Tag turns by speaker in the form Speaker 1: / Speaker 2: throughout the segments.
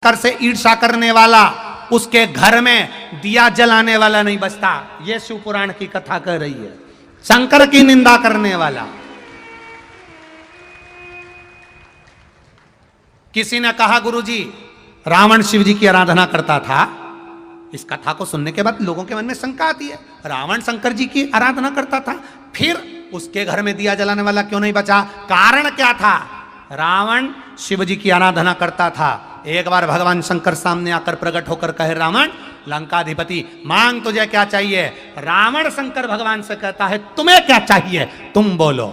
Speaker 1: शंकर से ईर्ष्या करने वाला, उसके घर में दिया जलाने वाला नहीं बचता। यह शिव पुराण की कथा कह रही है। शंकर की निंदा करने वाला। किसी ने कहा गुरुजी रावण शिव जी की आराधना करता था। इस कथा को सुनने के बाद लोगों के मन में शंका आती है, रावण शंकर जी की आराधना करता था, फिर उसके घर में दिया जलाने वाला क्यों नहीं बचा? कारण क्या था? रावण शिव जी की आराधना करता था। एक बार भगवान शंकर सामने आकर प्रकट होकर कहे, रावण लंकाधिपति मांग तुझे क्या चाहिए? रावण शंकर भगवान से कहता है, तुम्हें क्या चाहिए, तुम बोलो।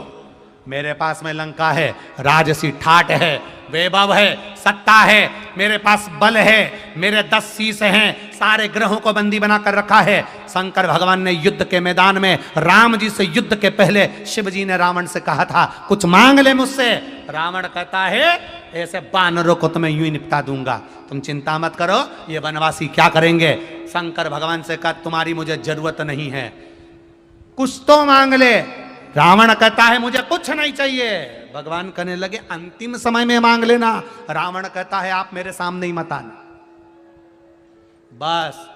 Speaker 1: मेरे पास में लंका है, राजसी ठाट है, वैभव है, सत्ता है, मेरे पास बल है, मेरे 10 शीश हैं, सारे ग्रहों को बंदी बनाकर रखा है। शंकर भगवान ने युद्ध के मैदान में राम जी से युद्ध के पहले शिव जी ने रावण से कहा था, कुछ मांग ले मुझसे। रावण कहता है, ऐसे बानरों को तो मैं यूं ही निपटा दूंगा, तुम चिंता मत करो, ये वनवासी क्या करेंगे। शंकर भगवान से कहा, तुम्हारी मुझे जरूरत नहीं है, कुछ तो मांग ले। रावण कहता है, मुझे कुछ नहीं चाहिए। भगवान कहने लगे, अंतिम समय में मांग लेना। रावण कहता है, आप मेरे सामने ही मत आना। बस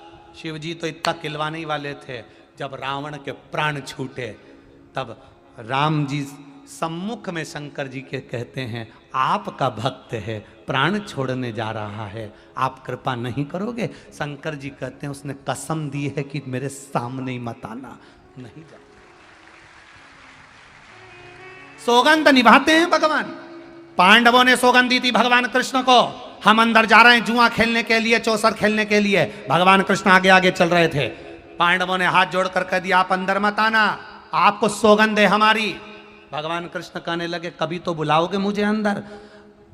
Speaker 1: शिव जी तो इतना किलवाने वाले थे, जब रावण के प्राण छूटे तब राम जी सम्मुख में शंकर जी के कहते हैं, आपका भक्त है, प्राण छोड़ने जा रहा है, आप कृपा नहीं करोगे? शंकर जी कहते हैं, उसने कसम दी है कि मेरे सामने ही मत आना, नहीं जा। सौगंध निभाते हैं भगवान। पांडवों ने सौगंध दी थी भगवान कृष्ण को, हम अंदर जा रहे हैं जुआ खेलने के लिए, चौसर खेलने के लिए। भगवान कृष्ण आगे आगे चल रहे थे। पांडवों ने हाथ जोड़कर कह दिया, आप अंदर मत आना, आपको सौगंध है हमारी। भगवान कृष्ण कहने लगे, कभी तो बुलाओगे मुझे अंदर?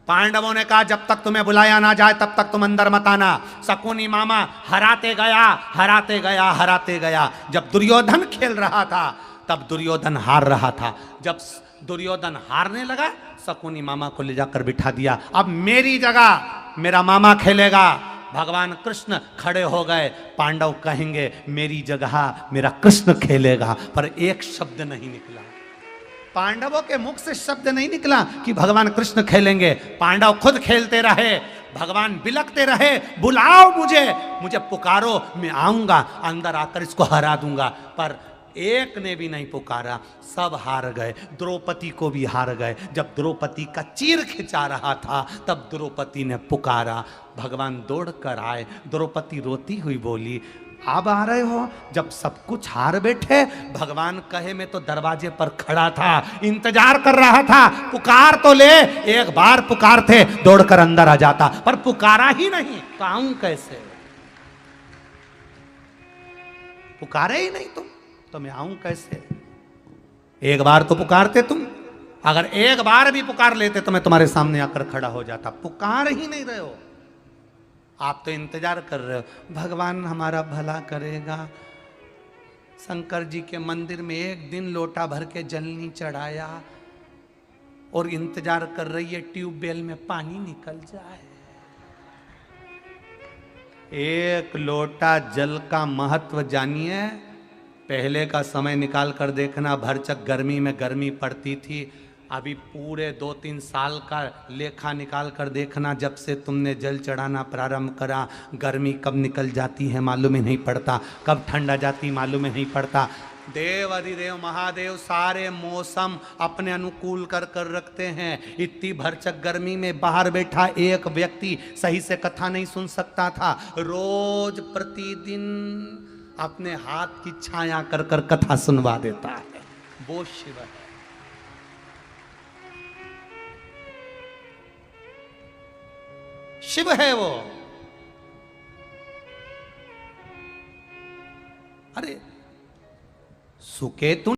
Speaker 1: पांडवों ने कहा, जब तक तुम्हें बुलाया ना जाए तब तक तुम अंदर मत आना। शकुनी मामा हराते गया, हराते गया, हराते गया। जब दुर्योधन खेल रहा था तब दुर्योधन हार रहा था। जब दुर्योधन हारने लगा, शकुनी मामा को ले जाकर बिठा दिया, अब मेरी जगह मेरा मामा खेलेगा। भगवान कृष्ण खड़े हो गए। पांडव कहेंगे, मेरी जगह मेरा कृष्ण खेलेगा, पर एक शब्द नहीं निकला। पांडवों के मुख से शब्द नहीं निकला कि भगवान कृष्ण खेलेंगे। पांडव खुद खेलते रहे, भगवान बिलकते रहे, बुलाओ मुझे, मुझे पुकारो, मैं आऊंगा, अंदर आकर इसको हरा दूंगा। पर एक ने भी नहीं पुकारा, सब हार गए। द्रौपदी को भी हार गए। जब द्रौपदी का चीर खिंचा रहा था तब द्रौपदी ने पुकारा, भगवान दौड़कर आए। द्रौपदी रोती हुई बोली, अब आ रहे हो? जब सब कुछ हार बैठे। भगवान कहे, मैं तो दरवाजे पर खड़ा था, इंतजार कर रहा था, पुकार तो ले। एक बार पुकारते दौड़कर अंदर आ जाता, पर पुकारा ही नहीं, तो आऊं कैसे? पुकारे ही नहीं तुम, तो मैं आऊं कैसे? एक बार तो पुकारते तुम, अगर एक बार भी पुकार लेते तो मैं तुम्हारे सामने आकर खड़ा हो जाता। पुकार ही नहीं रहे हो, आप तो इंतजार कर रहे हो भगवान हमारा भला करेगा। शंकर जी के मंदिर में एक दिन लोटा भर के जल नहीं चढ़ाया और इंतजार कर रही है ट्यूबवेल में पानी निकल जाए। एक लोटा जल का महत्व जानिए। पहले का समय निकाल कर देखना, भरचक गर्मी में गर्मी पड़ती थी। अभी पूरे 2-3 साल का लेखा निकाल कर देखना, जब से तुमने जल चढ़ाना प्रारंभ करा, गर्मी कब निकल जाती है मालूम ही नहीं पड़ता, कब ठंड आ जाती मालूम ही नहीं पड़ता। देव अधिदेव महादेव सारे मौसम अपने अनुकूल कर कर रखते हैं। इतनी भरचक गर्मी में बाहर बैठा एक व्यक्ति सही से कथा नहीं सुन सकता था, रोज प्रतिदिन अपने हाथ की छाया कर कर कथा सुनवा देता है। वो शिव है। शिव है वो। अरे सुकेतु